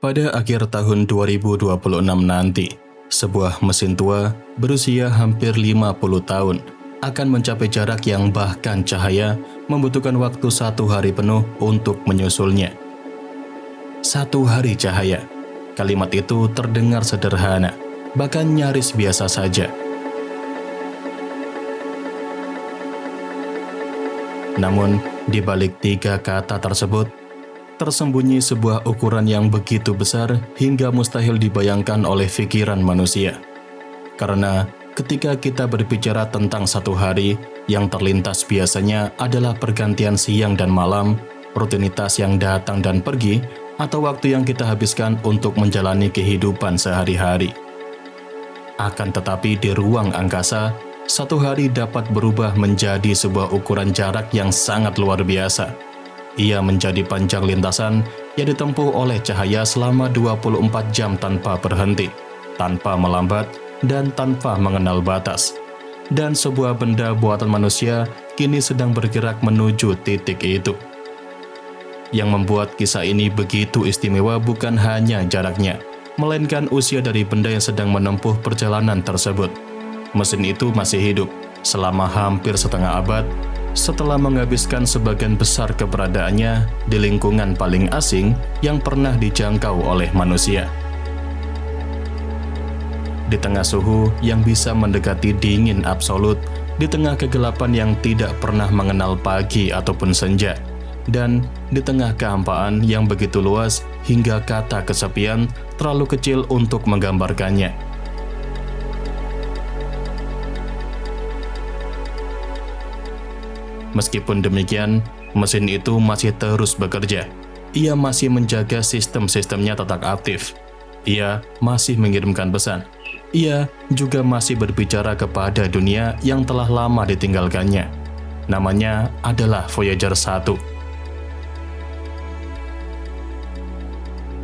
Pada akhir tahun 2026 nanti, sebuah mesin tua berusia hampir 50 tahun akan mencapai jarak yang bahkan cahaya membutuhkan waktu 1 hari penuh untuk menyusulnya. 1 hari cahaya. Kalimat itu terdengar sederhana, bahkan nyaris biasa saja. Namun, di balik 3 kata tersebut, tersembunyi sebuah ukuran yang begitu besar hingga mustahil dibayangkan oleh pikiran manusia. Karena ketika kita berbicara tentang 1 hari, yang terlintas biasanya adalah pergantian siang dan malam, rutinitas yang datang dan pergi, atau waktu yang kita habiskan untuk menjalani kehidupan sehari-hari. Akan tetapi di ruang angkasa, 1 hari dapat berubah menjadi sebuah ukuran jarak yang sangat luar biasa. Ia menjadi panjang lintasan yang ditempuh oleh cahaya selama 24 jam tanpa berhenti, tanpa melambat, dan tanpa mengenal batas. Dan sebuah benda buatan manusia kini sedang bergerak menuju titik itu. Yang membuat kisah ini begitu istimewa bukan hanya jaraknya, melainkan usia dari benda yang sedang menempuh perjalanan tersebut. Mesin itu masih hidup selama hampir setengah abad, setelah menghabiskan sebagian besar keberadaannya di lingkungan paling asing yang pernah dijangkau oleh manusia. Di tengah suhu yang bisa mendekati dingin absolut, di tengah kegelapan yang tidak pernah mengenal pagi ataupun senja, dan di tengah kehampaan yang begitu luas hingga kata kesepian terlalu kecil untuk menggambarkannya. Meskipun demikian, mesin itu masih terus bekerja. Ia masih menjaga sistem-sistemnya tetap aktif. Ia masih mengirimkan pesan. Ia juga masih berbicara kepada dunia yang telah lama ditinggalkannya. Namanya adalah Voyager 1.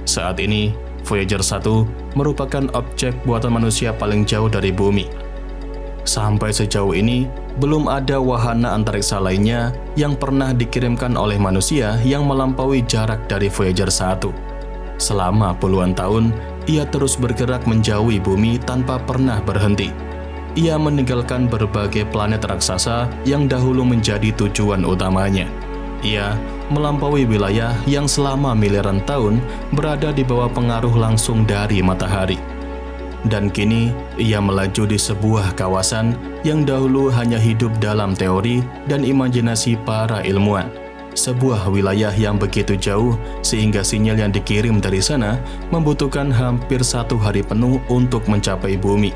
Saat ini, Voyager 1 merupakan objek buatan manusia paling jauh dari bumi. Sampai sejauh ini, belum ada wahana antariksa lainnya yang pernah dikirimkan oleh manusia yang melampaui jarak dari Voyager 1. Selama puluhan tahun, ia terus bergerak menjauhi bumi tanpa pernah berhenti. Ia meninggalkan berbagai planet raksasa yang dahulu menjadi tujuan utamanya. Ia melampaui wilayah yang selama miliaran tahun berada di bawah pengaruh langsung dari matahari. Dan kini, ia melaju di sebuah kawasan yang dahulu hanya hidup dalam teori dan imajinasi para ilmuwan. Sebuah wilayah yang begitu jauh sehingga sinyal yang dikirim dari sana membutuhkan hampir 1 hari penuh untuk mencapai bumi.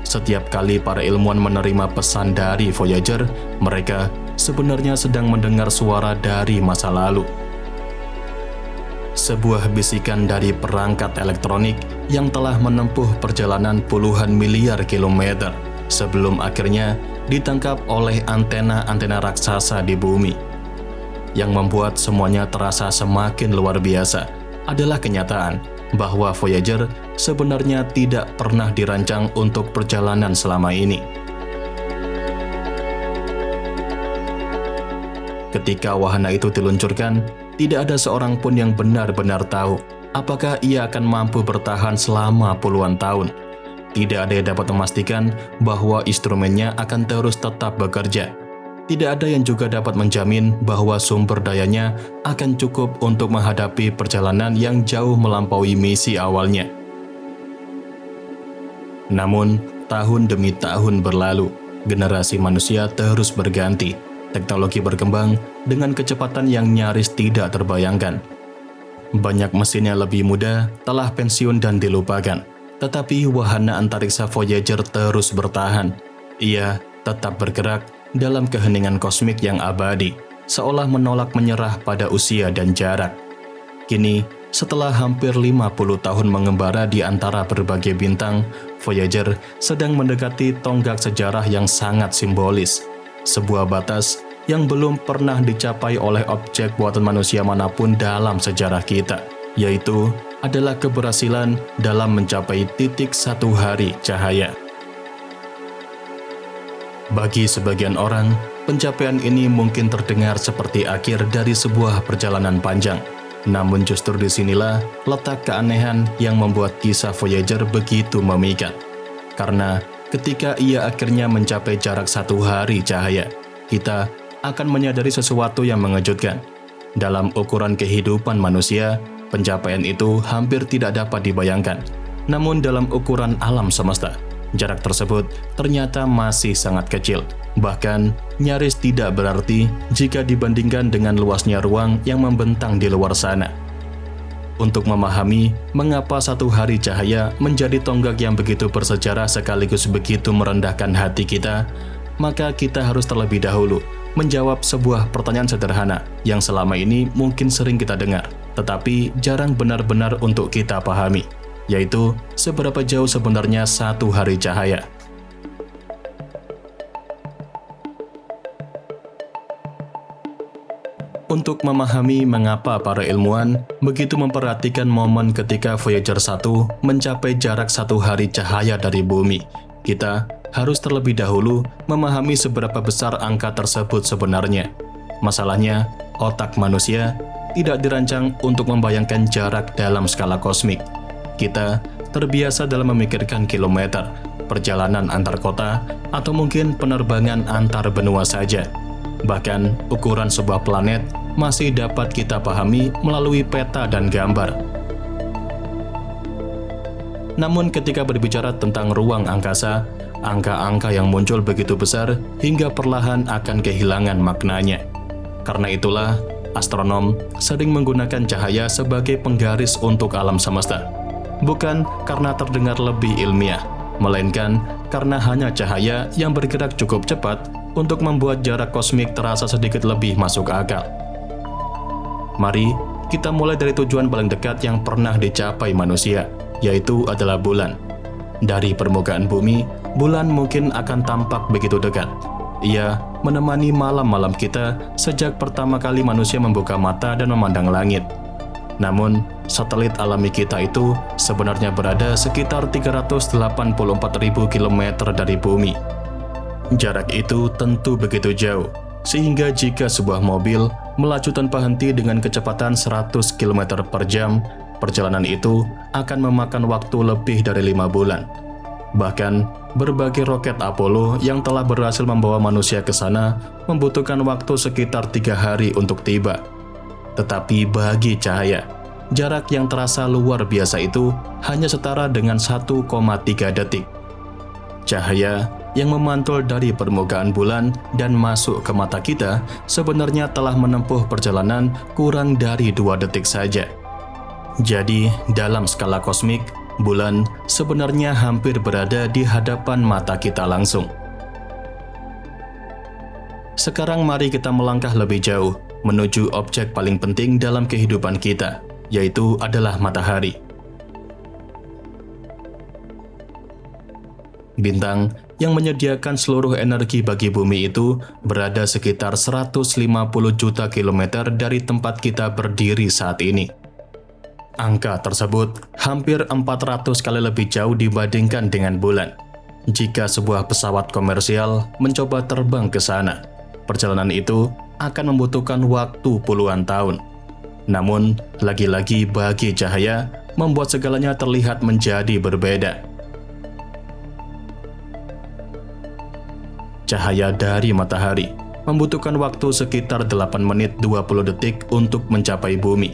Setiap kali para ilmuwan menerima pesan dari Voyager, mereka sebenarnya sedang mendengar suara dari masa lalu. Sebuah bisikan dari perangkat elektronik yang telah menempuh perjalanan puluhan miliar kilometer sebelum akhirnya ditangkap oleh antena-antena raksasa di bumi. Yang membuat semuanya terasa semakin luar biasa adalah kenyataan bahwa Voyager sebenarnya tidak pernah dirancang untuk perjalanan selama ini. Ketika wahana itu diluncurkan, tidak ada seorang pun yang benar-benar tahu apakah ia akan mampu bertahan selama puluhan tahun. Tidak ada yang dapat memastikan bahwa instrumennya akan terus tetap bekerja. Tidak ada yang juga dapat menjamin bahwa sumber dayanya akan cukup untuk menghadapi perjalanan yang jauh melampaui misi awalnya. Namun, tahun demi tahun berlalu, generasi manusia terus berganti. Teknologi berkembang dengan kecepatan yang nyaris tidak terbayangkan. Banyak mesin yang lebih muda telah pensiun dan dilupakan, tetapi wahana antariksa Voyager terus bertahan. Ia tetap bergerak dalam keheningan kosmik yang abadi, seolah menolak menyerah pada usia dan jarak. Kini, setelah hampir 50 tahun mengembara di antara berbagai bintang, Voyager sedang mendekati tonggak sejarah yang sangat simbolis. Sebuah batas yang belum pernah dicapai oleh objek buatan manusia manapun dalam sejarah kita, yaitu adalah keberhasilan dalam mencapai titik 1 hari cahaya. Bagi sebagian orang, pencapaian ini mungkin terdengar seperti akhir dari sebuah perjalanan panjang. Namun justru disinilah letak keanehan yang membuat kisah Voyager begitu memikat. Karena ketika ia akhirnya mencapai jarak 1 hari cahaya, kita akan menyadari sesuatu yang mengejutkan. Dalam ukuran kehidupan manusia, pencapaian itu hampir tidak dapat dibayangkan. Namun dalam ukuran alam semesta, jarak tersebut ternyata masih sangat kecil. Bahkan nyaris tidak berarti jika dibandingkan dengan luasnya ruang yang membentang di luar sana. Untuk memahami mengapa 1 hari cahaya menjadi tonggak yang begitu bersejarah sekaligus begitu merendahkan hati kita, maka kita harus terlebih dahulu menjawab sebuah pertanyaan sederhana yang selama ini mungkin sering kita dengar, tetapi jarang benar-benar untuk kita pahami, yaitu seberapa jauh sebenarnya 1 hari cahaya. Untuk memahami mengapa para ilmuwan begitu memperhatikan momen ketika Voyager 1 mencapai jarak 1 hari cahaya dari bumi, kita harus terlebih dahulu memahami seberapa besar angka tersebut sebenarnya. Masalahnya, otak manusia tidak dirancang untuk membayangkan jarak dalam skala kosmik. Kita terbiasa dalam memikirkan kilometer, perjalanan antar kota, atau mungkin penerbangan antar benua saja. Bahkan, ukuran sebuah planet masih dapat kita pahami melalui peta dan gambar. Namun ketika berbicara tentang ruang angkasa, angka-angka yang muncul begitu besar hingga perlahan akan kehilangan maknanya. Karena itulah, astronom sering menggunakan cahaya sebagai penggaris untuk alam semesta. Bukan karena terdengar lebih ilmiah, melainkan karena hanya cahaya yang bergerak cukup cepat untuk membuat jarak kosmik terasa sedikit lebih masuk akal. Mari kita mulai dari tujuan paling dekat yang pernah dicapai manusia, yaitu adalah bulan. Dari permukaan bumi, bulan mungkin akan tampak begitu dekat. Ia menemani malam-malam kita sejak pertama kali manusia membuka mata dan memandang langit. Namun, satelit alami kita itu sebenarnya berada sekitar 384.000 km dari bumi. Jarak itu tentu begitu jauh, sehingga jika sebuah mobil melaju tanpa henti dengan kecepatan 100 km per jam, perjalanan itu akan memakan waktu lebih dari 5 bulan. Bahkan, berbagai roket Apollo yang telah berhasil membawa manusia ke sana membutuhkan waktu sekitar 3 hari untuk tiba. Tetapi bagi cahaya, jarak yang terasa luar biasa itu hanya setara dengan 1,3 detik. Cahaya yang memantul dari permukaan bulan dan masuk ke mata kita sebenarnya telah menempuh perjalanan kurang dari 2 detik saja. Jadi, dalam skala kosmik, bulan sebenarnya hampir berada di hadapan mata kita langsung. Sekarang mari kita melangkah lebih jauh menuju objek paling penting dalam kehidupan kita, yaitu adalah matahari. Bintang yang menyediakan seluruh energi bagi bumi itu berada sekitar 150 juta kilometer dari tempat kita berdiri saat ini. Angka tersebut hampir 400 kali lebih jauh dibandingkan dengan bulan. Jika sebuah pesawat komersial mencoba terbang ke sana, perjalanan itu akan membutuhkan waktu puluhan tahun. Namun, lagi-lagi bagi cahaya, membuat segalanya terlihat menjadi berbeda. Cahaya dari matahari membutuhkan waktu sekitar 8 menit 20 detik untuk mencapai bumi.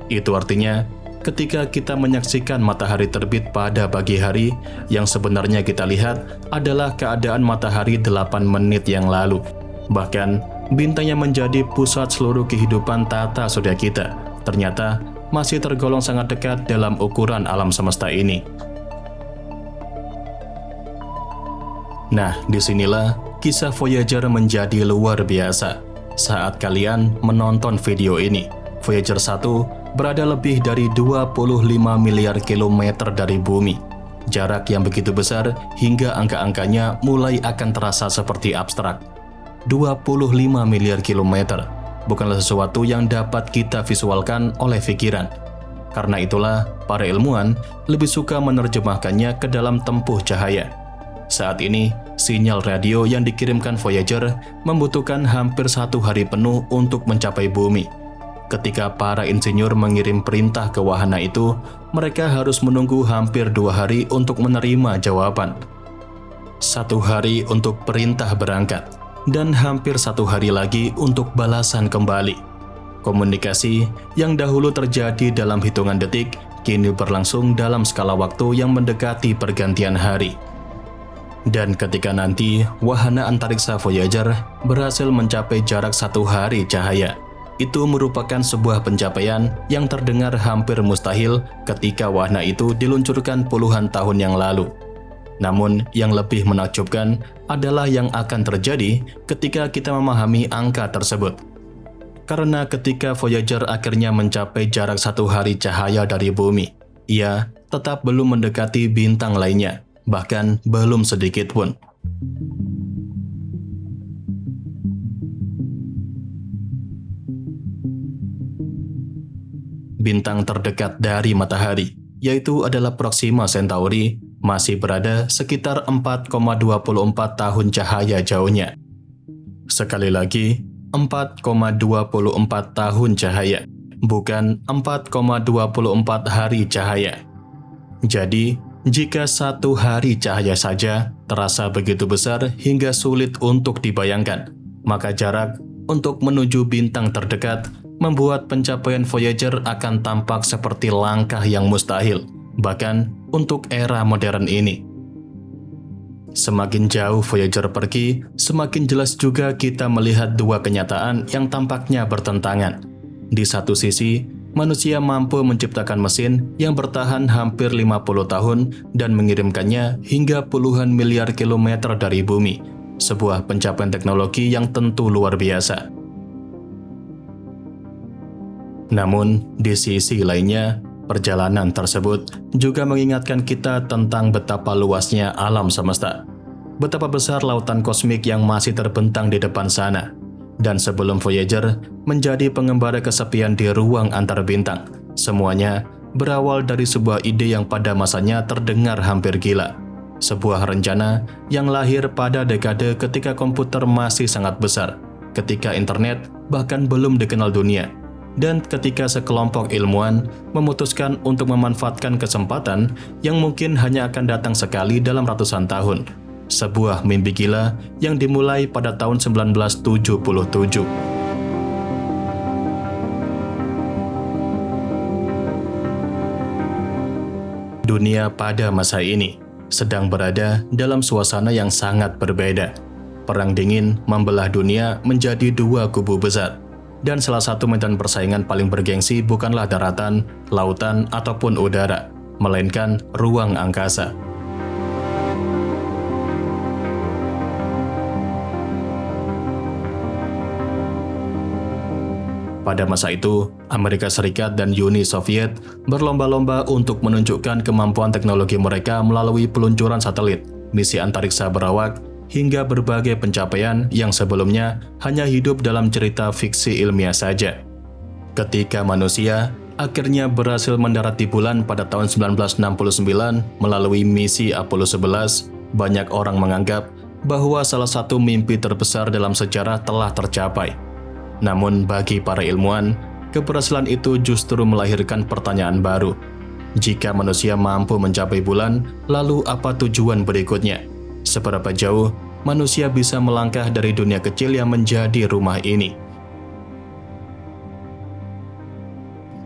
Itu artinya, ketika kita menyaksikan matahari terbit pada pagi hari, yang sebenarnya kita lihat adalah keadaan matahari 8 menit yang lalu. Bahkan, bintang yang menjadi pusat seluruh kehidupan tata surya kita ternyata masih tergolong sangat dekat dalam ukuran alam semesta ini. Nah, disinilah kisah Voyager menjadi luar biasa. Saat kalian menonton video ini, Voyager 1 berada lebih dari 25 miliar kilometer dari bumi. Jarak yang begitu besar hingga angka-angkanya mulai akan terasa seperti abstrak. 25 miliar kilometer bukanlah sesuatu yang dapat kita visualkan oleh pikiran. Karena itulah, para ilmuwan lebih suka menerjemahkannya ke dalam tempuh cahaya. Saat ini, sinyal radio yang dikirimkan Voyager membutuhkan hampir 1 hari penuh untuk mencapai bumi. ketika para insinyur mengirim perintah ke wahana itu, mereka harus menunggu hampir 2 hari untuk menerima jawaban. 1 hari untuk perintah berangkat, dan hampir 1 hari lagi untuk balasan kembali. Komunikasi yang dahulu terjadi dalam hitungan detik, kini berlangsung dalam skala waktu yang mendekati pergantian hari. Dan ketika nanti wahana antariksa Voyager berhasil mencapai jarak 1 hari cahaya, itu merupakan sebuah pencapaian yang terdengar hampir mustahil ketika wahana itu diluncurkan puluhan tahun yang lalu. Namun yang lebih menakjubkan adalah yang akan terjadi ketika kita memahami angka tersebut. Karena ketika Voyager akhirnya mencapai jarak 1 hari cahaya dari bumi, ia tetap belum mendekati bintang lainnya, bahkan belum sedikit pun. Bintang terdekat dari matahari, yaitu adalah Proxima Centauri, masih berada sekitar 4,24 tahun cahaya jauhnya. Sekali lagi, 4,24 tahun cahaya, bukan 4,24 hari cahaya. Jadi, jika 1 hari cahaya saja terasa begitu besar hingga sulit untuk dibayangkan, maka jarak untuk menuju bintang terdekat membuat pencapaian Voyager akan tampak seperti langkah yang mustahil, bahkan untuk era modern ini. Semakin jauh Voyager pergi, semakin jelas juga kita melihat 2 kenyataan yang tampaknya bertentangan. Di satu sisi, manusia mampu menciptakan mesin yang bertahan hampir 50 tahun dan mengirimkannya hingga puluhan miliar kilometer dari bumi, sebuah pencapaian teknologi yang tentu luar biasa. Namun, di sisi lainnya, perjalanan tersebut juga mengingatkan kita tentang betapa luasnya alam semesta. Betapa besar lautan kosmik yang masih terbentang di depan sana. Dan sebelum Voyager menjadi pengembara kesepian di ruang antar bintang, semuanya berawal dari sebuah ide yang pada masanya terdengar hampir gila. Sebuah rencana yang lahir pada dekade ketika komputer masih sangat besar, ketika internet bahkan belum dikenal dunia, dan ketika sekelompok ilmuwan memutuskan untuk memanfaatkan kesempatan yang mungkin hanya akan datang sekali dalam ratusan tahun. Sebuah mimpi gila yang dimulai pada tahun 1977. Dunia pada masa ini sedang berada dalam suasana yang sangat berbeda. Perang dingin membelah dunia menjadi 2 kubu besar. Dan salah satu medan persaingan paling bergengsi bukanlah daratan, lautan, ataupun udara, melainkan ruang angkasa. Pada masa itu, Amerika Serikat dan Uni Soviet berlomba-lomba untuk menunjukkan kemampuan teknologi mereka melalui peluncuran satelit, misi antariksa berawak, hingga berbagai pencapaian yang sebelumnya hanya hidup dalam cerita fiksi ilmiah saja. Ketika manusia akhirnya berhasil mendarat di bulan pada tahun 1969 melalui misi Apollo 11, banyak orang menganggap bahwa salah satu mimpi terbesar dalam sejarah telah tercapai. Namun bagi para ilmuwan, keberhasilan itu justru melahirkan pertanyaan baru. Jika manusia mampu mencapai bulan, lalu apa tujuan berikutnya? Seberapa jauh manusia bisa melangkah dari dunia kecil yang menjadi rumah ini?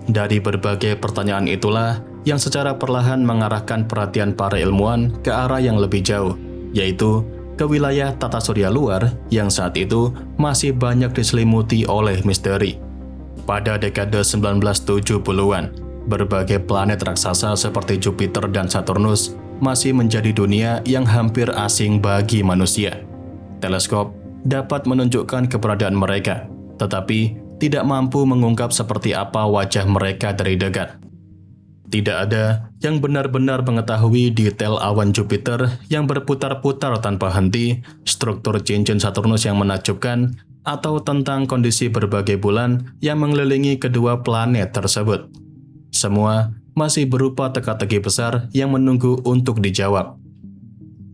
Dari berbagai pertanyaan itulah yang secara perlahan mengarahkan perhatian para ilmuwan ke arah yang lebih jauh, yaitu ke wilayah tata surya luar yang saat itu masih banyak diselimuti oleh misteri. Pada dekade 1970-an, berbagai planet raksasa seperti Jupiter dan Saturnus masih menjadi dunia yang hampir asing bagi manusia. Teleskop dapat menunjukkan keberadaan mereka, tetapi tidak mampu mengungkap seperti apa wajah mereka dari dekat. Tidak ada yang benar-benar mengetahui detail awan Jupiter yang berputar-putar tanpa henti, struktur cincin Saturnus yang menakjubkan, atau tentang kondisi berbagai bulan yang mengelilingi kedua planet tersebut. Semua masih berupa teka-teki besar yang menunggu untuk dijawab.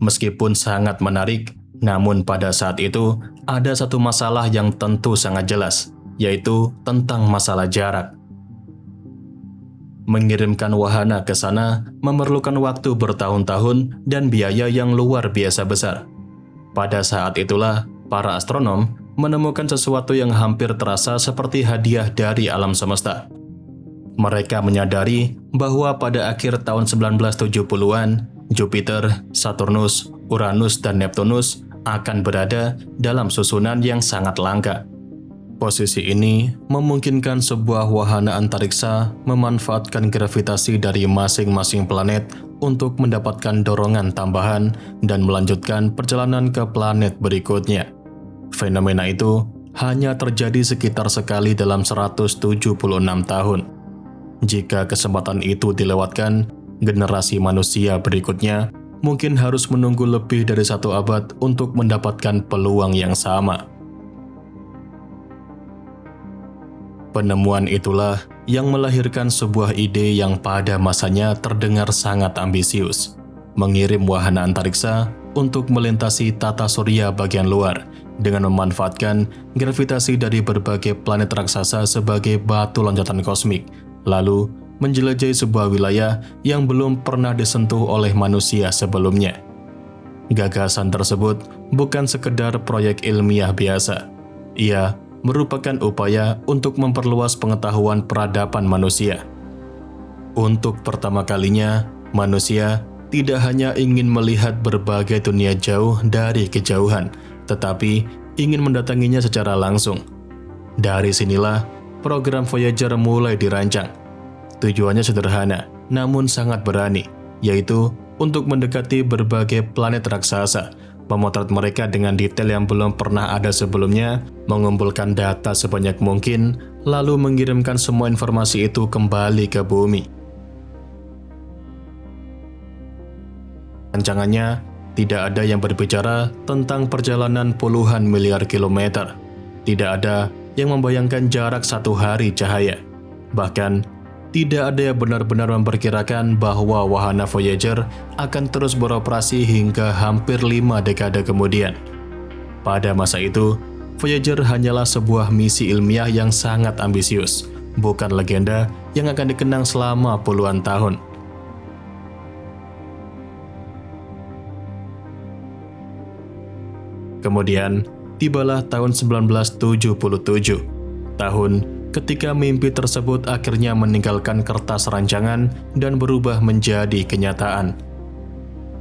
Meskipun sangat menarik, namun pada saat itu ada satu masalah yang tentu sangat jelas, yaitu tentang masalah jarak. Mengirimkan wahana ke sana memerlukan waktu bertahun-tahun dan biaya yang luar biasa besar. Pada saat itulah, para astronom menemukan sesuatu yang hampir terasa seperti hadiah dari alam semesta. Mereka menyadari bahwa pada akhir tahun 1970-an, Jupiter, Saturnus, Uranus, dan Neptunus akan berada dalam susunan yang sangat langka. Posisi ini memungkinkan sebuah wahana antariksa memanfaatkan gravitasi dari masing-masing planet untuk mendapatkan dorongan tambahan dan melanjutkan perjalanan ke planet berikutnya. Fenomena itu hanya terjadi sekitar sekali dalam 176 tahun. Jika kesempatan itu dilewatkan, generasi manusia berikutnya mungkin harus menunggu lebih dari 1 abad untuk mendapatkan peluang yang sama. Penemuan itulah yang melahirkan sebuah ide yang pada masanya terdengar sangat ambisius, mengirim wahana antariksa untuk melintasi tata surya bagian luar dengan memanfaatkan gravitasi dari berbagai planet raksasa sebagai batu loncatan kosmik, lalu menjelajahi sebuah wilayah yang belum pernah disentuh oleh manusia sebelumnya. Gagasan tersebut bukan sekedar proyek ilmiah biasa. Ia merupakan upaya untuk memperluas pengetahuan peradaban manusia. Untuk pertama kalinya, manusia tidak hanya ingin melihat berbagai dunia jauh dari kejauhan, tetapi ingin mendatanginya secara langsung. Dari sinilah program Voyager mulai dirancang. Tujuannya sederhana, namun sangat berani, yaitu untuk mendekati berbagai planet raksasa, memotret mereka dengan detail yang belum pernah ada sebelumnya, mengumpulkan data sebanyak mungkin, lalu mengirimkan semua informasi itu kembali ke bumi. Rancangannya tidak ada yang berbicara tentang perjalanan puluhan miliar kilometer. Tidak ada yang membayangkan jarak 1 hari cahaya. Bahkan, tidak ada yang benar-benar memperkirakan bahwa wahana Voyager akan terus beroperasi hingga hampir 5 dekade kemudian. Pada masa itu, Voyager hanyalah sebuah misi ilmiah yang sangat ambisius, bukan legenda yang akan dikenang selama puluhan tahun. Kemudian, tibalah tahun 1977, tahun ketika mimpi tersebut akhirnya meninggalkan kertas rancangan dan berubah menjadi kenyataan.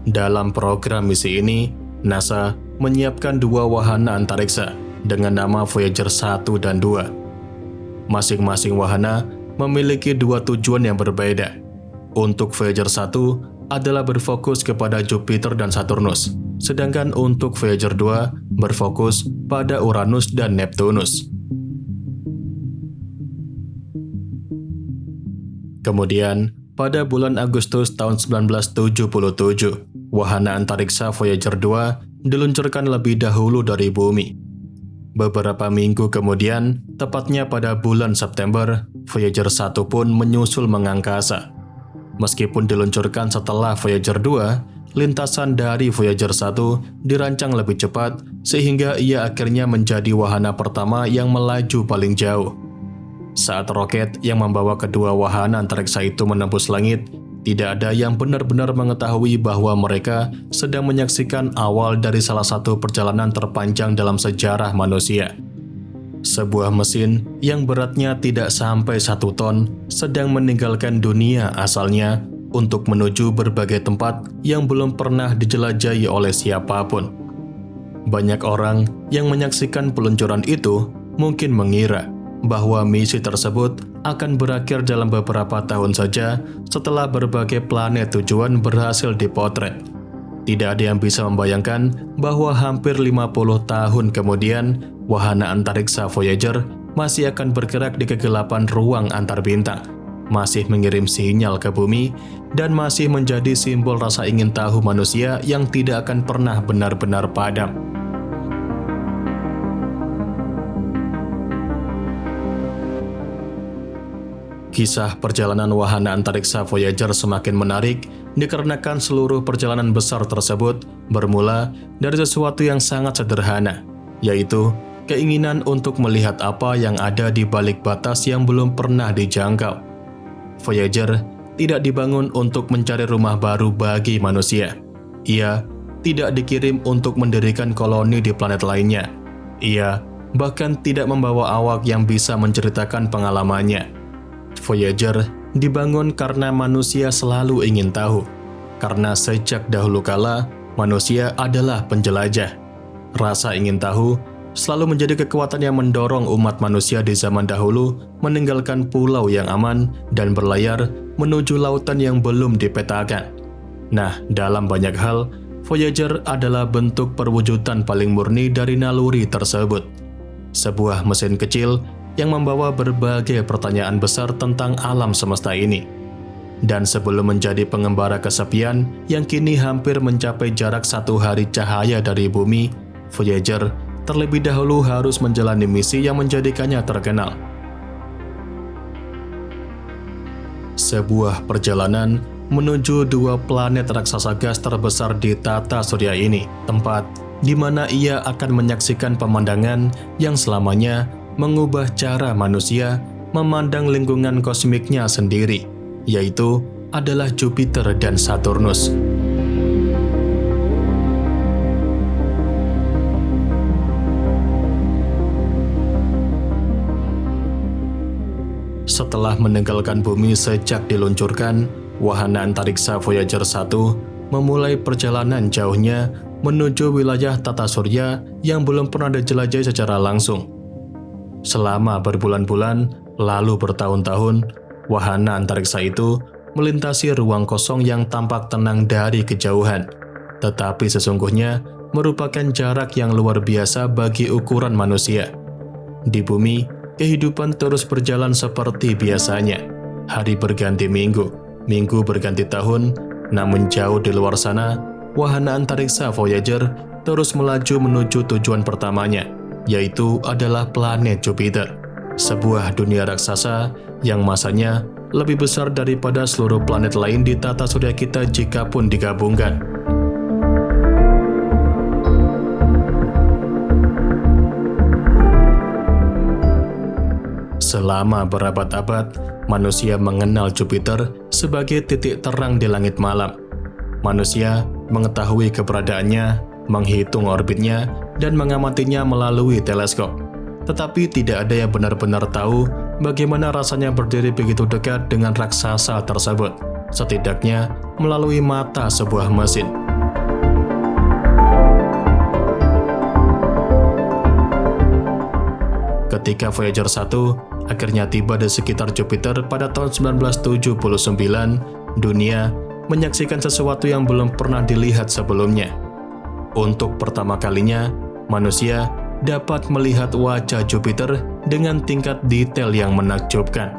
Dalam program misi ini, NASA menyiapkan 2 wahana antariksa dengan nama Voyager 1 dan 2. Masing-masing wahana memiliki 2 tujuan yang berbeda. Untuk Voyager 1 adalah berfokus kepada Jupiter dan Saturnus, sedangkan untuk Voyager 2 berfokus pada Uranus dan Neptunus. Kemudian, pada bulan Agustus tahun 1977, wahana antariksa Voyager 2 diluncurkan lebih dahulu dari bumi. Beberapa minggu kemudian, tepatnya pada bulan September, Voyager 1 pun menyusul mengangkasa. Meskipun diluncurkan setelah Voyager 2, lintasan dari Voyager 1 dirancang lebih cepat sehingga ia akhirnya menjadi wahana pertama yang melaju paling jauh. Saat roket yang membawa kedua wahana antariksa itu menembus langit, tidak ada yang benar-benar mengetahui bahwa mereka sedang menyaksikan awal dari salah satu perjalanan terpanjang dalam sejarah manusia. Sebuah mesin yang beratnya tidak sampai 1 ton sedang meninggalkan dunia asalnya untuk menuju berbagai tempat yang belum pernah dijelajahi oleh siapapun. Banyak orang yang menyaksikan peluncuran itu mungkin mengira bahwa misi tersebut akan berakhir dalam beberapa tahun saja setelah berbagai planet tujuan berhasil dipotret. Tidak ada yang bisa membayangkan bahwa hampir 50 tahun kemudian, wahana antariksa Voyager masih akan bergerak di kegelapan ruang antar bintang, masih mengirim sinyal ke bumi, dan masih menjadi simbol rasa ingin tahu manusia yang tidak akan pernah benar-benar padam. Kisah perjalanan wahana antariksa Voyager semakin menarik dikarenakan seluruh perjalanan besar tersebut bermula dari sesuatu yang sangat sederhana, yaitu keinginan untuk melihat apa yang ada di balik batas yang belum pernah dijangkau. Voyager tidak dibangun untuk mencari rumah baru bagi manusia. Ia tidak dikirim untuk mendirikan koloni di planet lainnya. Ia bahkan tidak membawa awak yang bisa menceritakan pengalamannya. Voyager dibangun karena manusia selalu ingin tahu. Karena sejak dahulu kala, manusia adalah penjelajah. Rasa ingin tahu selalu menjadi kekuatan yang mendorong umat manusia di zaman dahulu meninggalkan pulau yang aman dan berlayar menuju lautan yang belum dipetakan. Nah, dalam banyak hal, Voyager adalah bentuk perwujudan paling murni dari naluri tersebut. Sebuah mesin kecil yang membawa berbagai pertanyaan besar tentang alam semesta ini. Dan sebelum menjadi pengembara kesepian yang kini hampir mencapai jarak 1 hari cahaya dari bumi, Voyager terlebih dahulu harus menjalani misi yang menjadikannya terkenal. Sebuah perjalanan menuju 2 planet raksasa gas terbesar di tata surya ini, tempat di mana ia akan menyaksikan pemandangan yang selamanya mengubah cara manusia memandang lingkungan kosmiknya sendiri, yaitu adalah Jupiter dan Saturnus. Setelah meninggalkan bumi sejak diluncurkan, wahana antariksa Voyager 1 memulai perjalanan jauhnya menuju wilayah tata surya yang belum pernah dijelajahi secara langsung. Selama berbulan-bulan, lalu bertahun-tahun, wahana antariksa itu melintasi ruang kosong yang tampak tenang dari kejauhan, tetapi sesungguhnya merupakan jarak yang luar biasa bagi ukuran manusia. Di bumi, kehidupan terus berjalan seperti biasanya. Hari berganti minggu, minggu berganti tahun, namun jauh di luar sana, wahana antariksa Voyager terus melaju menuju tujuan pertamanya, yaitu adalah planet Jupiter, sebuah dunia raksasa yang masanya lebih besar daripada seluruh planet lain di tata surya kita jikapun digabungkan. Selama berabad-abad, manusia mengenal Jupiter sebagai titik terang di langit malam. Manusia mengetahui keberadaannya, menghitung orbitnya, dan mengamatinya melalui teleskop. Tetapi tidak ada yang benar-benar tahu bagaimana rasanya berdiri begitu dekat dengan raksasa tersebut, setidaknya melalui mata sebuah mesin. Ketika Voyager 1 akhirnya tiba di sekitar Jupiter pada tahun 1979, dunia menyaksikan sesuatu yang belum pernah dilihat sebelumnya. Untuk pertama kalinya, manusia dapat melihat wajah Jupiter dengan tingkat detail yang menakjubkan.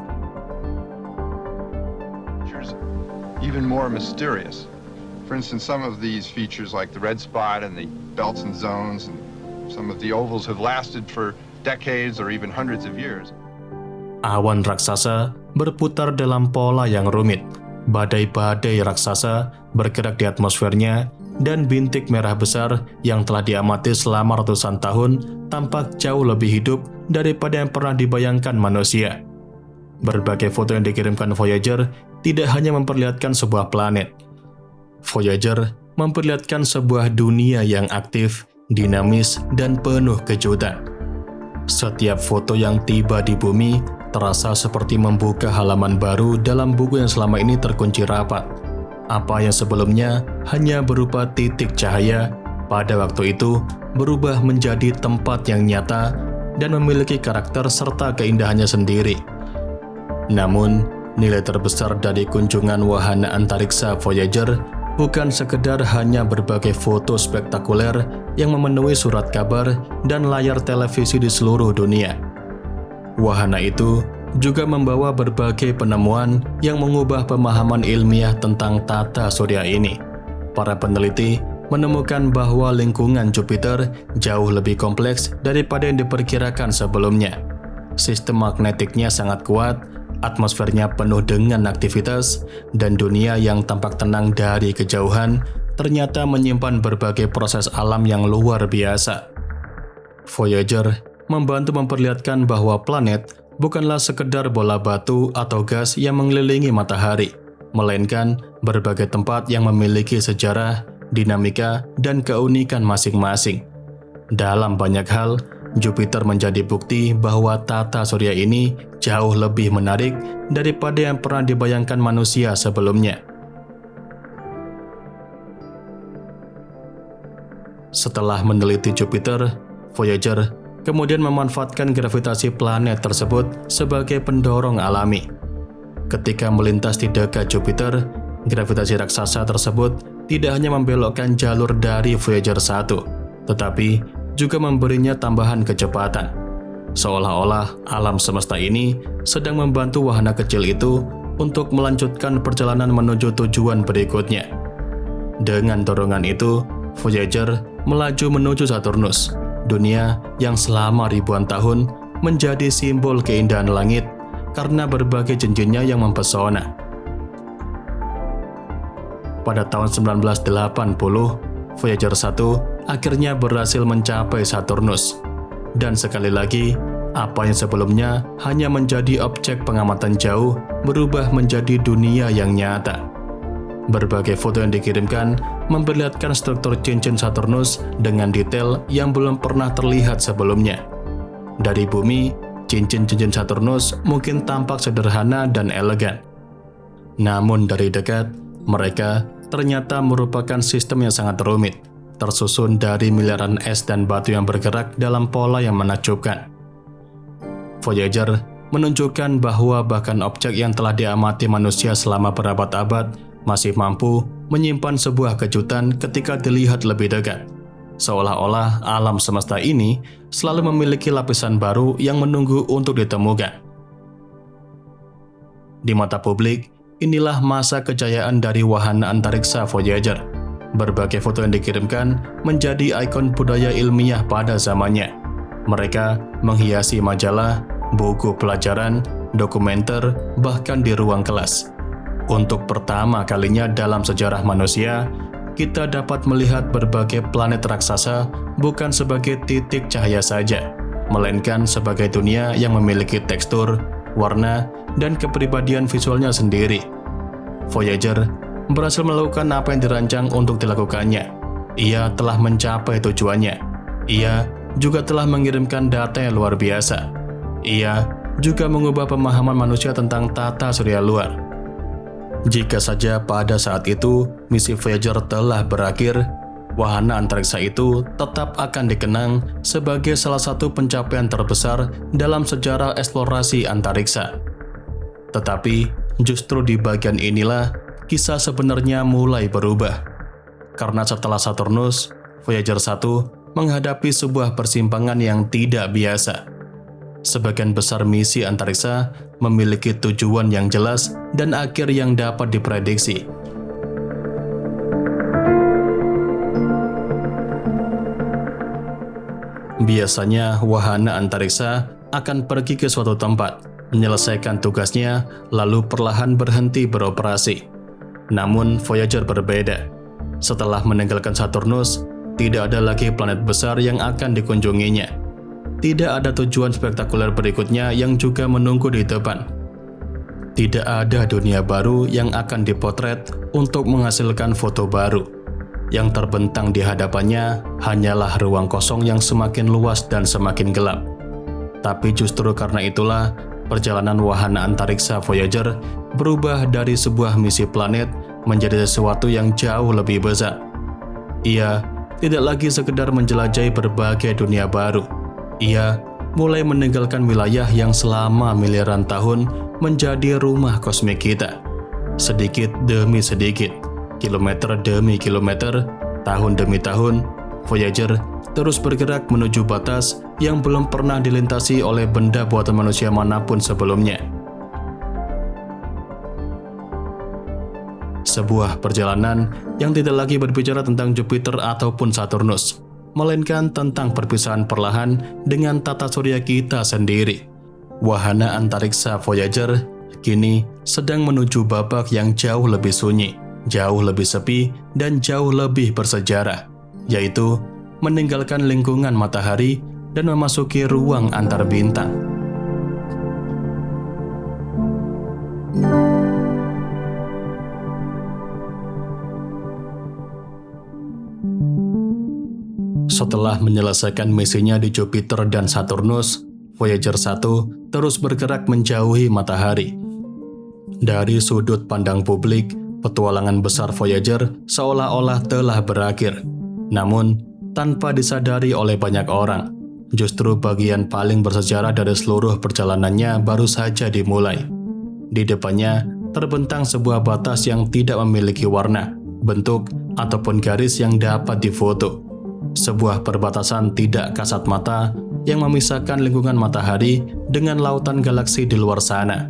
Even more mysterious. For instance, some of these features like the red spot and the belts and zones and some of the ovals have lasted for decades or even hundreds of years. Awan raksasa berputar dalam pola yang rumit. Badai-badai raksasa bergerak di atmosfernya, dan bintik merah besar yang telah diamati selama ratusan tahun tampak jauh lebih hidup daripada yang pernah dibayangkan manusia. Berbagai foto yang dikirimkan Voyager tidak hanya memperlihatkan sebuah planet. Voyager memperlihatkan sebuah dunia yang aktif, dinamis, dan penuh kejutan. Setiap foto yang tiba di bumi terasa seperti membuka halaman baru dalam buku yang selama ini terkunci rapat. Apa yang sebelumnya hanya berupa titik cahaya, pada waktu itu berubah menjadi tempat yang nyata dan memiliki karakter serta keindahannya sendiri. Namun, nilai terbesar dari kunjungan wahana antariksa Voyager bukan sekedar hanya berbagai foto spektakuler yang memenuhi surat kabar dan layar televisi di seluruh dunia. Wahana itu juga membawa berbagai penemuan yang mengubah pemahaman ilmiah tentang tata surya ini. Para peneliti menemukan bahwa lingkungan Jupiter jauh lebih kompleks daripada yang diperkirakan sebelumnya. Sistem magnetiknya sangat kuat, atmosfernya penuh dengan aktivitas, dan dunia yang tampak tenang dari kejauhan ternyata menyimpan berbagai proses alam yang luar biasa. Voyager membantu memperlihatkan bahwa planet bukanlah sekedar bola batu atau gas yang mengelilingi matahari, melainkan berbagai tempat yang memiliki sejarah, dinamika, dan keunikan masing-masing. Dalam banyak hal, Jupiter menjadi bukti bahwa tata surya ini jauh lebih menarik daripada yang pernah dibayangkan manusia sebelumnya. Setelah meneliti Jupiter, Voyager kemudian memanfaatkan gravitasi planet tersebut sebagai pendorong alami. Ketika melintas di dekat Jupiter, gravitasi raksasa tersebut tidak hanya membelokkan jalur dari Voyager 1, tetapi juga memberinya tambahan kecepatan. Seolah-olah alam semesta ini sedang membantu wahana kecil itu untuk melanjutkan perjalanan menuju tujuan berikutnya. Dengan dorongan itu, Voyager melaju menuju Saturnus, dunia yang selama ribuan tahun menjadi simbol keindahan langit karena berbagai cincinnya yang mempesona. Pada tahun 1980, Voyager 1 akhirnya berhasil mencapai Saturnus. Dan sekali lagi, apa yang sebelumnya hanya menjadi objek pengamatan jauh berubah menjadi dunia yang nyata. Berbagai foto yang dikirimkan memperlihatkan struktur cincin Saturnus dengan detail yang belum pernah terlihat sebelumnya. Dari bumi, cincin-cincin Saturnus mungkin tampak sederhana dan elegan. Namun dari dekat, mereka ternyata merupakan sistem yang sangat rumit, tersusun dari miliaran es dan batu yang bergerak dalam pola yang menakjubkan. Voyager menunjukkan bahwa bahkan objek yang telah diamati manusia selama berabad-abad masih mampu menyimpan sebuah kejutan ketika dilihat lebih dekat. Seolah-olah alam semesta ini selalu memiliki lapisan baru yang menunggu untuk ditemukan. Di mata publik, inilah masa kejayaan dari wahana antariksa Voyager. Berbagai foto yang dikirimkan menjadi ikon budaya ilmiah pada zamannya. Mereka menghiasi majalah, buku pelajaran, dokumenter, bahkan di ruang kelas. Untuk pertama kalinya dalam sejarah manusia, kita dapat melihat berbagai planet raksasa bukan sebagai titik cahaya saja, melainkan sebagai dunia yang memiliki tekstur, warna, dan kepribadian visualnya sendiri. Voyager berhasil melakukan apa yang dirancang untuk dilakukannya. Ia telah mencapai tujuannya. Ia juga telah mengirimkan data yang luar biasa. Ia juga mengubah pemahaman manusia tentang tata surya luar. Jika saja pada saat itu misi Voyager telah berakhir, wahana antariksa itu tetap akan dikenang sebagai salah satu pencapaian terbesar dalam sejarah eksplorasi antariksa. Tetapi justru di bagian inilah kisah sebenarnya mulai berubah. Karena setelah Saturnus, Voyager 1 menghadapi sebuah persimpangan yang tidak biasa. Sebagian besar misi antariksa memiliki tujuan yang jelas dan akhir yang dapat diprediksi. Biasanya, wahana antariksa akan pergi ke suatu tempat, menyelesaikan tugasnya, lalu perlahan berhenti beroperasi. Namun, Voyager berbeda. Setelah meninggalkan Saturnus, tidak ada lagi planet besar yang akan dikunjunginya. Tidak ada tujuan spektakuler berikutnya yang juga menunggu di depan. Tidak ada dunia baru yang akan dipotret untuk menghasilkan foto baru. Yang terbentang di hadapannya hanyalah ruang kosong yang semakin luas dan semakin gelap. Tapi justru karena itulah, perjalanan wahana antariksa Voyager berubah dari sebuah misi planet menjadi sesuatu yang jauh lebih besar. Ia tidak lagi sekedar menjelajahi berbagai dunia baru. Ia mulai meninggalkan wilayah yang selama miliaran tahun menjadi rumah kosmik kita. Sedikit demi sedikit, kilometer demi kilometer, tahun demi tahun, Voyager terus bergerak menuju batas yang belum pernah dilintasi oleh benda buatan manusia manapun sebelumnya. Sebuah perjalanan yang tidak lagi berbicara tentang Jupiter ataupun Saturnus, melainkan tentang perpisahan perlahan dengan tata surya kita sendiri. Wahana antariksa Voyager kini sedang menuju babak yang jauh lebih sunyi, jauh lebih sepi, dan jauh lebih bersejarah, yaitu meninggalkan lingkungan matahari dan memasuki ruang antar bintang. Setelah menyelesaikan misinya di Jupiter dan Saturnus, Voyager 1 terus bergerak menjauhi matahari. Dari sudut pandang publik, petualangan besar Voyager seolah-olah telah berakhir. Namun, tanpa disadari oleh banyak orang, justru bagian paling bersejarah dari seluruh perjalanannya baru saja dimulai. Di depannya, terbentang sebuah batas yang tidak memiliki warna, bentuk, ataupun garis yang dapat difoto. Sebuah perbatasan tidak kasat mata yang memisahkan lingkungan matahari dengan lautan galaksi di luar sana.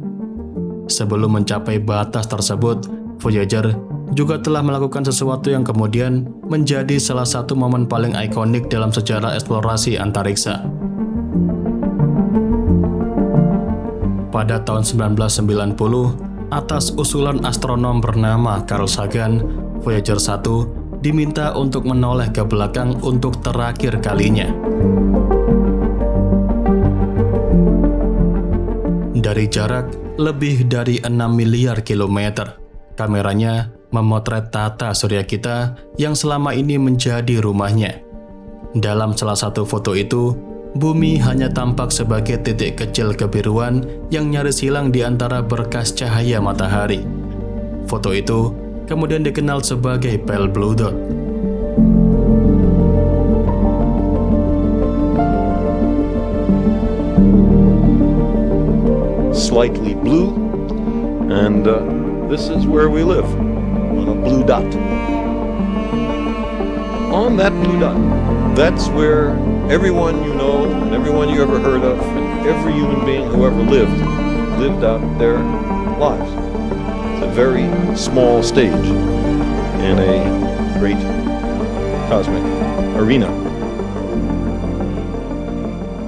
Sebelum mencapai batas tersebut, Voyager juga telah melakukan sesuatu yang kemudian menjadi salah satu momen paling ikonik dalam sejarah eksplorasi antariksa. Pada tahun 1990, atas usulan astronom bernama Carl Sagan, Voyager 1 diminta untuk menoleh ke belakang untuk terakhir kalinya. Dari jarak lebih dari 6 miliar kilometer, kameranya memotret tata surya kita yang selama ini menjadi rumahnya. Dalam salah satu foto itu, bumi hanya tampak sebagai titik kecil kebiruan yang nyaris hilang di antara berkas cahaya matahari. Foto itu kemudian dikenal sebagai pale blue dot. Slightly blue, and this is where we live, on a blue dot. On that blue dot, that's where everyone you know and everyone you ever heard of and every human being who ever lived out their lives. It's a very small stage in a great cosmic arena.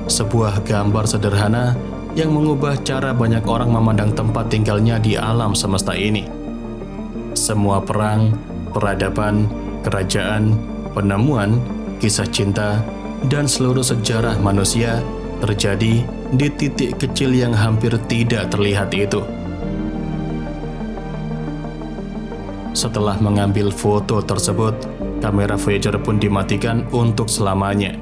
Sebuah gambar sederhana yang mengubah cara banyak orang memandang tempat tinggalnya di alam semesta ini. Semua perang, peradaban, kerajaan, penemuan, kisah cinta, dan seluruh sejarah manusia terjadi di titik kecil yang hampir tidak terlihat itu. Setelah mengambil foto tersebut, kamera Voyager pun dimatikan untuk selamanya.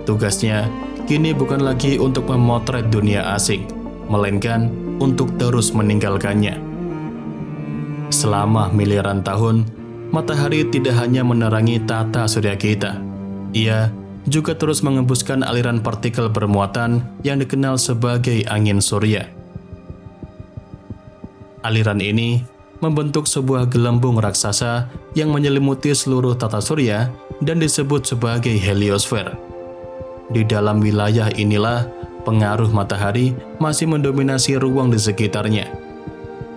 Tugasnya kini bukan lagi untuk memotret dunia asing, melainkan untuk terus meninggalkannya. Selama miliaran tahun, matahari tidak hanya menerangi tata surya kita. Ia juga terus mengembuskan aliran partikel bermuatan yang dikenal sebagai angin surya. Aliran ini membentuk sebuah gelembung raksasa yang menyelimuti seluruh tata surya dan disebut sebagai heliosfer. Di dalam wilayah inilah pengaruh matahari masih mendominasi ruang di sekitarnya.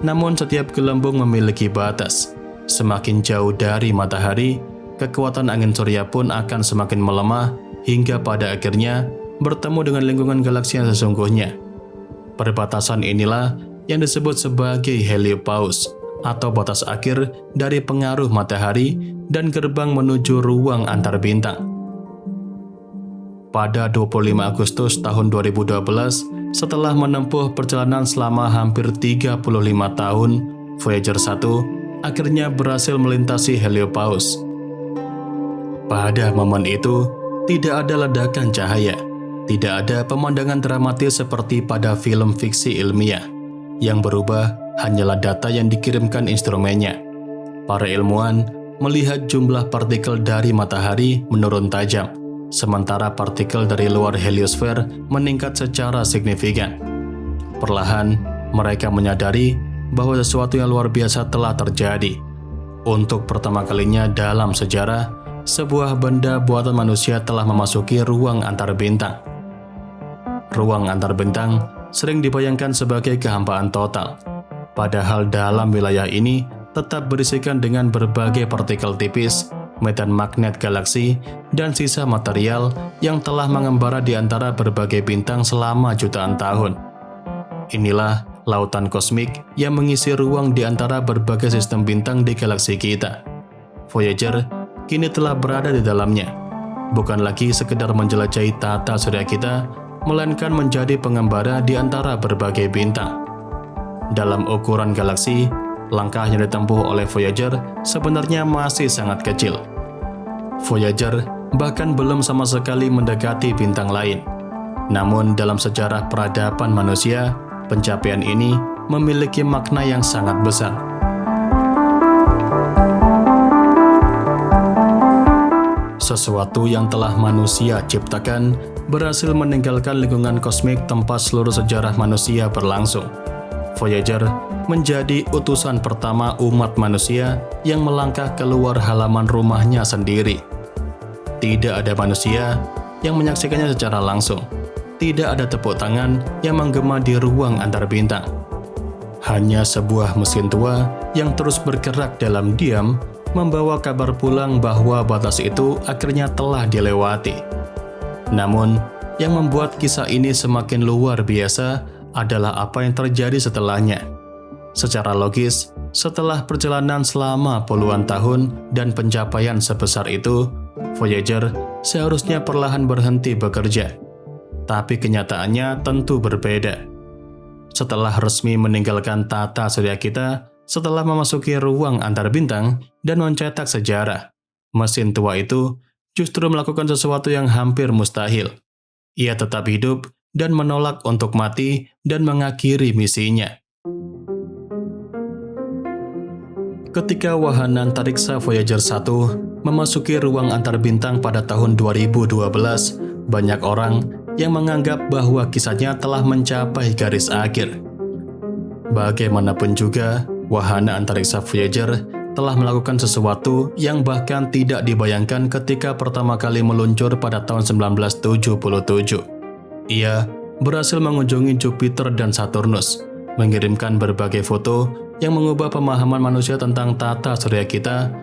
Namun setiap gelembung memiliki batas. Semakin jauh dari matahari, kekuatan angin surya pun akan semakin melemah hingga pada akhirnya bertemu dengan lingkungan galaksi yang sesungguhnya. Perbatasan inilah yang disebut sebagai heliopause, atau batas akhir dari pengaruh matahari dan gerbang menuju ruang antar bintang. Pada 25 Agustus tahun 2012, setelah menempuh perjalanan selama hampir 35 tahun, Voyager 1 akhirnya berhasil melintasi heliopause. Pada momen itu, tidak ada ledakan cahaya, tidak ada pemandangan dramatis seperti pada film fiksi ilmiah. Yang berubah hanyalah data yang dikirimkan instrumennya. Para ilmuwan melihat jumlah partikel dari matahari menurun tajam, sementara partikel dari luar heliosfer meningkat secara signifikan. Perlahan, mereka menyadari bahwa sesuatu yang luar biasa telah terjadi. Untuk pertama kalinya dalam sejarah, sebuah benda buatan manusia telah memasuki ruang antar bintang. Ruang antar bintang sering dibayangkan sebagai kehampaan total. Padahal dalam wilayah ini tetap berisikan dengan berbagai partikel tipis, medan magnet galaksi, dan sisa material yang telah mengembara di antara berbagai bintang selama jutaan tahun. Inilah lautan kosmik yang mengisi ruang di antara berbagai sistem bintang di galaksi kita. Voyager kini telah berada di dalamnya. bukan lagi sekedar menjelajahi tata surya kita, melainkan menjadi pengembara di antara berbagai bintang. Dalam ukuran galaksi, langkah yang ditempuh oleh Voyager sebenarnya masih sangat kecil. Voyager bahkan belum sama sekali mendekati bintang lain. Namun dalam sejarah peradaban manusia, pencapaian ini memiliki makna yang sangat besar. Sesuatu yang telah manusia ciptakan berhasil meninggalkan lingkungan kosmik tempat seluruh sejarah manusia berlangsung. Voyager menjadi utusan pertama umat manusia yang melangkah keluar halaman rumahnya sendiri. Tidak ada manusia yang menyaksikannya secara langsung. Tidak ada tepuk tangan yang menggema di ruang antar bintang. Hanya sebuah mesin tua yang terus bergerak dalam diam membawa kabar pulang bahwa batas itu akhirnya telah dilewati. Namun, yang membuat kisah ini semakin luar biasa adalah apa yang terjadi setelahnya. Secara logis, setelah perjalanan selama puluhan tahun dan pencapaian sebesar itu, Voyager seharusnya perlahan berhenti bekerja. Tapi kenyataannya tentu berbeda. Setelah resmi meninggalkan tata surya kita, setelah memasuki ruang antar bintang dan mencetak sejarah, mesin tua itu justru melakukan sesuatu yang hampir mustahil. Ia tetap hidup dan menolak untuk mati dan mengakhiri misinya. Ketika wahana antariksa Voyager 1 memasuki ruang antar bintang pada tahun 2012, banyak orang yang menganggap bahwa kisahnya telah mencapai garis akhir. Bagaimanapun juga, wahana antariksa Voyager telah melakukan sesuatu yang bahkan tidak dibayangkan ketika pertama kali meluncur pada tahun 1977. Ia berhasil mengunjungi Jupiter dan Saturnus, mengirimkan berbagai foto yang mengubah pemahaman manusia tentang tata surya kita,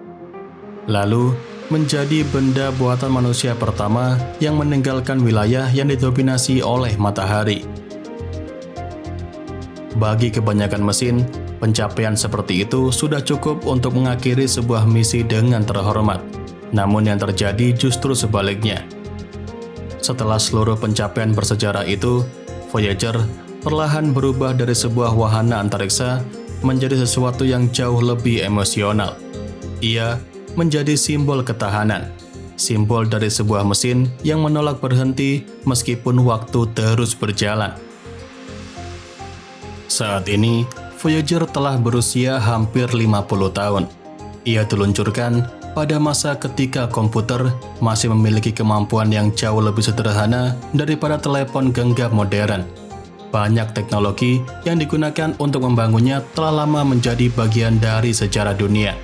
lalu menjadi benda buatan manusia pertama yang meninggalkan wilayah yang didominasi oleh matahari. Bagi kebanyakan mesin, pencapaian seperti itu sudah cukup untuk mengakhiri sebuah misi dengan terhormat. Namun yang terjadi justru sebaliknya. Setelah seluruh pencapaian bersejarah itu, Voyager perlahan berubah dari sebuah wahana antariksa menjadi sesuatu yang jauh lebih emosional. Ia menjadi simbol ketahanan, simbol dari sebuah mesin yang menolak berhenti meskipun waktu terus berjalan. Saat ini, Voyager telah berusia hampir 50 tahun. Ia diluncurkan pada masa ketika komputer masih memiliki kemampuan yang jauh lebih sederhana daripada telepon genggam modern. Banyak teknologi yang digunakan untuk membangunnya telah lama menjadi bagian dari sejarah dunia.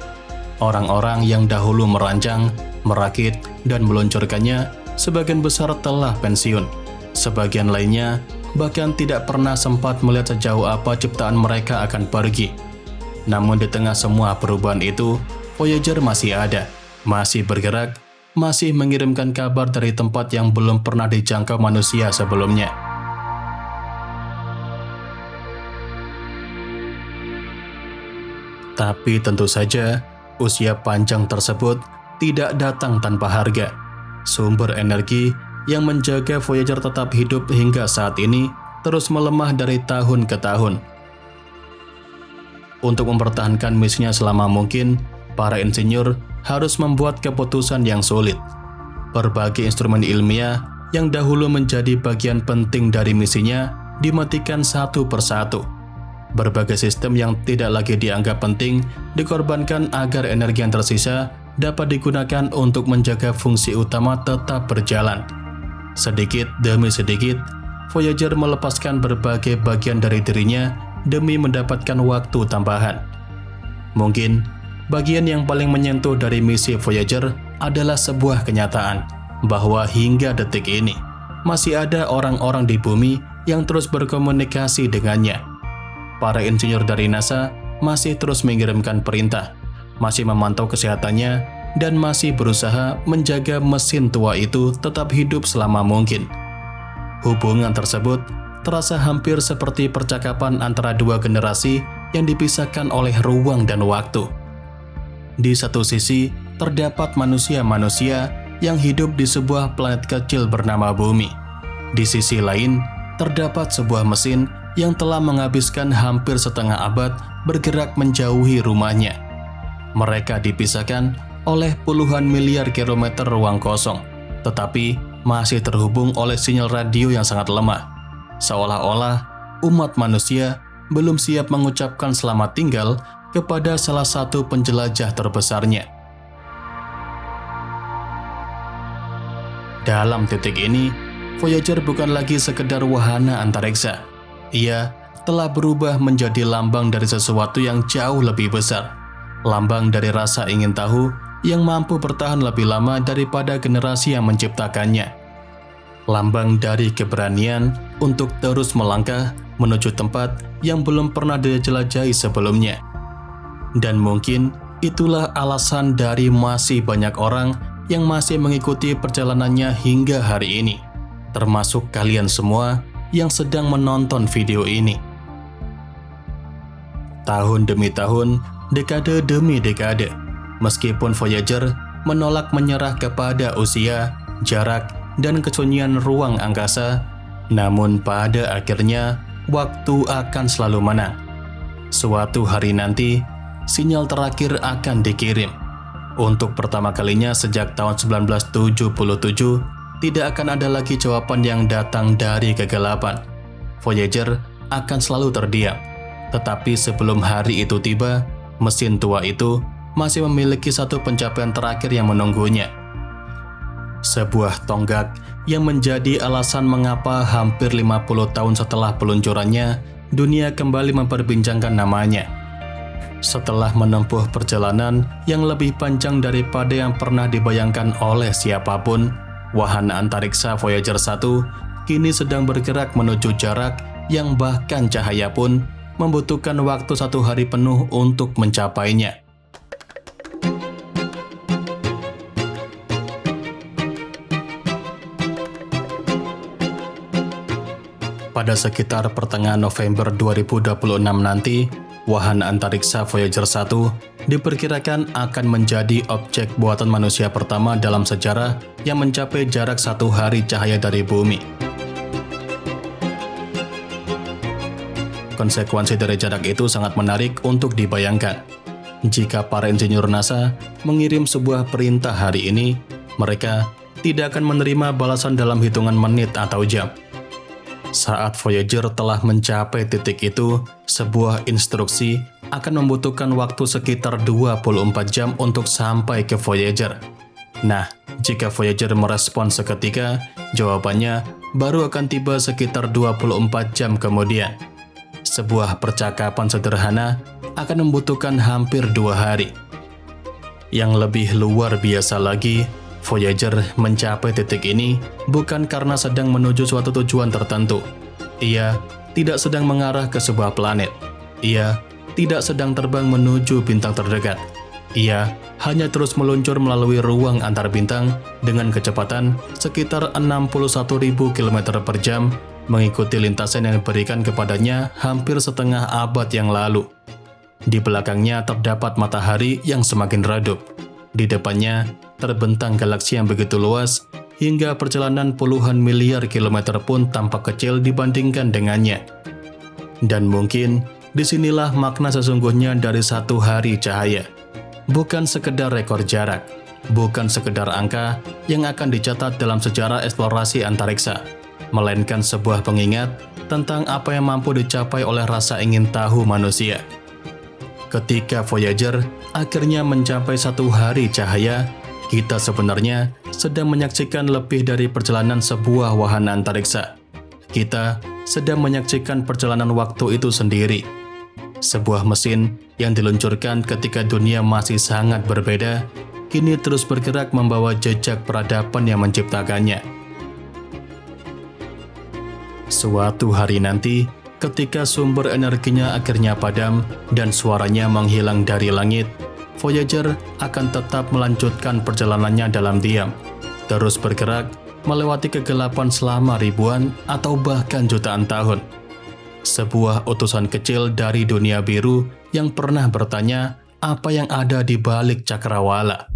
Orang-orang yang dahulu merancang, merakit, dan meluncurkannya sebagian besar telah pensiun. Sebagian lainnya bahkan tidak pernah sempat melihat sejauh apa ciptaan mereka akan pergi. Namun di tengah semua perubahan itu, Voyager masih ada, masih bergerak, masih mengirimkan kabar dari tempat yang belum pernah dijangkau manusia sebelumnya. Tapi tentu saja, usia panjang tersebut tidak datang tanpa harga. Sumber energi yang menjaga Voyager tetap hidup hingga saat ini terus melemah dari tahun ke tahun. Untuk mempertahankan misinya selama mungkin, para insinyur harus membuat keputusan yang sulit. Berbagai instrumen ilmiah yang dahulu menjadi bagian penting dari misinya dimatikan satu persatu. Berbagai sistem yang tidak lagi dianggap penting dikorbankan agar energi yang tersisa dapat digunakan untuk menjaga fungsi utama tetap berjalan. Sedikit demi sedikit, Voyager melepaskan berbagai bagian dari dirinya demi mendapatkan waktu tambahan. Mungkin, bagian yang paling menyentuh dari misi Voyager adalah sebuah kenyataan bahwa hingga detik ini, masih ada orang-orang di bumi yang terus berkomunikasi dengannya. Para insinyur dari NASA masih terus mengirimkan perintah, masih memantau kesehatannya, dan masih berusaha menjaga mesin tua itu tetap hidup selama mungkin. Hubungan tersebut terasa hampir seperti percakapan antara dua generasi yang dipisahkan oleh ruang dan waktu. Di satu sisi, terdapat manusia-manusia yang hidup di sebuah planet kecil bernama Bumi. Di sisi lain, terdapat sebuah mesin yang telah menghabiskan hampir setengah abad bergerak menjauhi rumahnya. Mereka dipisahkan oleh puluhan miliar kilometer ruang kosong, tetapi masih terhubung oleh sinyal radio yang sangat lemah. Seolah-olah umat manusia belum siap mengucapkan selamat tinggal kepada salah satu penjelajah terbesarnya. Dalam titik ini, Voyager bukan lagi sekedar wahana antariksa. Ia telah berubah menjadi lambang dari sesuatu yang jauh lebih besar. Lambang dari rasa ingin tahu yang mampu bertahan lebih lama daripada generasi yang menciptakannya. Lambang dari keberanian untuk terus melangkah menuju tempat yang belum pernah dijelajahi sebelumnya. Dan mungkin itulah alasan dari masih banyak orang yang masih mengikuti perjalanannya hingga hari ini, termasuk kalian semua yang sedang menonton video ini. Tahun demi tahun, dekade demi dekade, meskipun Voyager menolak menyerah kepada usia, jarak, dan kesunyian ruang angkasa, namun pada akhirnya waktu akan selalu menang. Suatu hari nanti, sinyal terakhir akan dikirim. Untuk pertama kalinya sejak tahun 1977, tidak akan ada lagi jawaban yang datang dari kegelapan. Voyager akan selalu terdiam. Tetapi sebelum hari itu tiba, mesin tua itu masih memiliki satu pencapaian terakhir yang menunggunya. Sebuah tonggak yang menjadi alasan mengapa hampir 50 tahun setelah peluncurannya, dunia kembali memperbincangkan namanya. Setelah menempuh perjalanan yang lebih panjang daripada yang pernah dibayangkan oleh siapapun, wahana antariksa Voyager 1 kini sedang bergerak menuju jarak yang bahkan cahaya pun membutuhkan waktu 1 hari penuh untuk mencapainya. Pada sekitar pertengahan November 2026 nanti, wahana antariksa Voyager 1 diperkirakan akan menjadi objek buatan manusia pertama dalam sejarah yang mencapai jarak 1 hari cahaya dari bumi. Konsekuensi dari jarak itu sangat menarik untuk dibayangkan. Jika para insinyur NASA mengirim sebuah perintah hari ini, mereka tidak akan menerima balasan dalam hitungan menit atau jam. Saat Voyager telah mencapai titik itu, sebuah instruksi akan membutuhkan waktu sekitar 24 jam untuk sampai ke Voyager. Nah, jika Voyager merespon seketika, jawabannya baru akan tiba sekitar 24 jam kemudian. Sebuah percakapan sederhana akan membutuhkan hampir 2 hari. Yang lebih luar biasa lagi, Voyager mencapai titik ini bukan karena sedang menuju suatu tujuan tertentu. Ia tidak sedang mengarah ke sebuah planet. Ia tidak sedang terbang menuju bintang terdekat. Ia hanya terus meluncur melalui ruang antar bintang dengan kecepatan sekitar 61.000 km per jam, mengikuti lintasan yang diberikan kepadanya hampir setengah abad yang lalu. Di belakangnya terdapat matahari yang semakin redup. Di depannya terbentang galaksi yang begitu luas, hingga perjalanan puluhan miliar kilometer pun tampak kecil dibandingkan dengannya. Dan mungkin disinilah makna sesungguhnya dari 1 hari cahaya. Bukan sekedar rekor jarak, bukan sekedar angka yang akan dicatat dalam sejarah eksplorasi antariksa, melainkan sebuah pengingat tentang apa yang mampu dicapai oleh rasa ingin tahu manusia. Ketika Voyager akhirnya mencapai 1 hari cahaya, kita sebenarnya sedang menyaksikan lebih dari perjalanan sebuah wahana antariksa. Kita sedang menyaksikan perjalanan waktu itu sendiri. Sebuah mesin yang diluncurkan ketika dunia masih sangat berbeda, kini terus bergerak membawa jejak peradaban yang menciptakannya. Suatu hari nanti, ketika sumber energinya akhirnya padam dan suaranya menghilang dari langit, Voyager akan tetap melanjutkan perjalanannya dalam diam, terus bergerak melewati kegelapan selama ribuan atau bahkan jutaan tahun. Sebuah utusan kecil dari dunia biru yang pernah bertanya apa yang ada di balik cakrawala.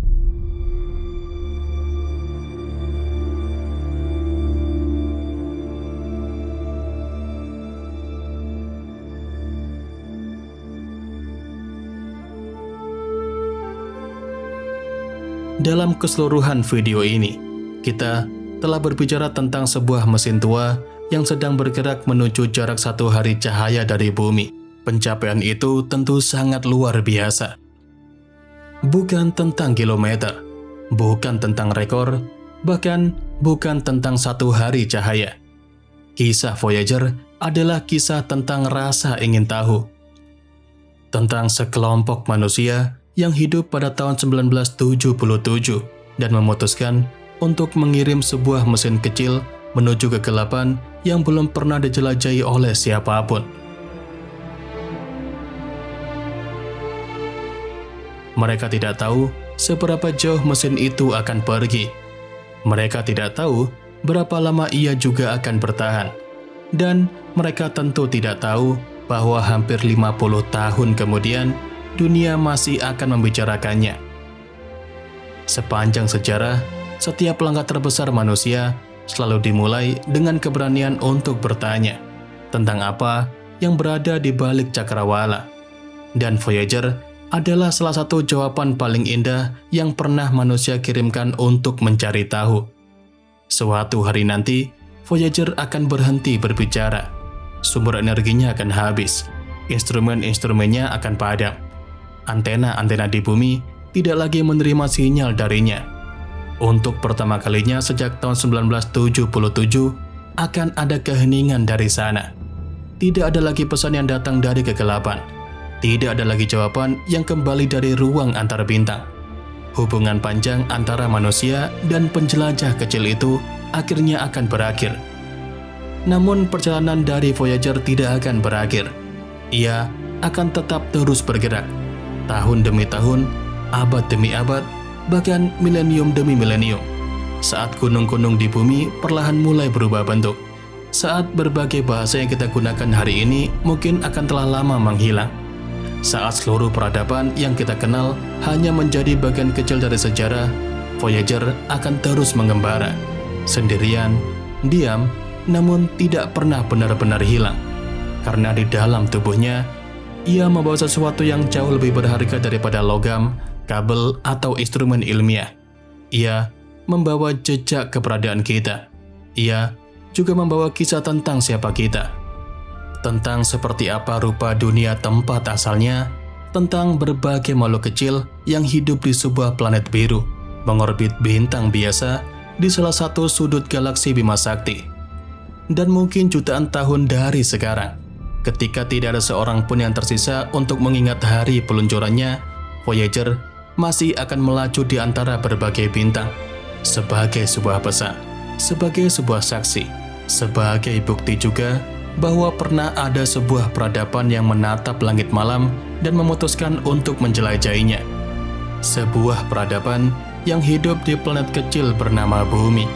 dalam keseluruhan video ini, kita telah berbicara tentang sebuah mesin tua yang sedang bergerak menuju jarak 1 hari cahaya dari bumi. Pencapaian itu tentu sangat luar biasa. Bukan tentang kilometer, bukan tentang rekor, bahkan bukan tentang 1 hari cahaya. Kisah Voyager adalah kisah tentang rasa ingin tahu. Tentang sekelompok manusia yang hidup pada tahun 1977 dan memutuskan untuk mengirim sebuah mesin kecil menuju kegelapan yang belum pernah dijelajahi oleh siapapun. Mereka tidak tahu seberapa jauh mesin itu akan pergi. Mereka tidak tahu berapa lama ia juga akan bertahan. Dan mereka tentu tidak tahu bahwa hampir 50 tahun kemudian dunia masih akan membicarakannya. Sepanjang sejarah, setiap langkah terbesar manusia selalu dimulai dengan keberanian untuk bertanya tentang apa yang berada di balik cakrawala. Dan Voyager adalah salah satu jawaban paling indah yang pernah manusia kirimkan untuk mencari tahu. Suatu hari nanti, Voyager akan berhenti berbicara. Sumber energinya akan habis. Instrumen-instrumennya akan padam. Antena-antena di bumi tidak lagi menerima sinyal darinya. Untuk pertama kalinya sejak tahun 1977, akan ada keheningan dari sana. Tidak ada lagi pesan yang datang dari kegelapan. Tidak ada lagi jawaban yang kembali dari ruang antar bintang. Hubungan panjang antara manusia dan penjelajah kecil itu akhirnya akan berakhir. Namun perjalanan dari Voyager tidak akan berakhir. Ia akan tetap terus bergerak. Tahun demi tahun, abad demi abad, bahkan milenium demi milenium. Saat gunung-gunung di bumi perlahan mulai berubah bentuk. Saat berbagai bahasa yang kita gunakan hari ini mungkin akan telah lama menghilang. Saat seluruh peradaban yang kita kenal hanya menjadi bagian kecil dari sejarah, Voyager akan terus mengembara. Sendirian, diam, namun tidak pernah benar-benar hilang. Karena di dalam tubuhnya, ia membawa sesuatu yang jauh lebih berharga daripada logam, kabel, atau instrumen ilmiah. Ia membawa jejak keberadaan kita. Ia juga membawa kisah tentang siapa kita. Tentang seperti apa rupa dunia tempat asalnya, tentang berbagai makhluk kecil yang hidup di sebuah planet biru, mengorbit bintang biasa di salah satu sudut galaksi Bima Sakti. Dan mungkin jutaan tahun dari sekarang, ketika tidak ada seorang pun yang tersisa untuk mengingat hari peluncurannya, Voyager masih akan melaju di antara berbagai bintang, sebagai sebuah pesan, sebagai sebuah saksi, sebagai bukti juga bahwa pernah ada sebuah peradaban yang menatap langit malam dan memutuskan untuk menjelajahinya. Sebuah peradaban yang hidup di planet kecil bernama Bumi.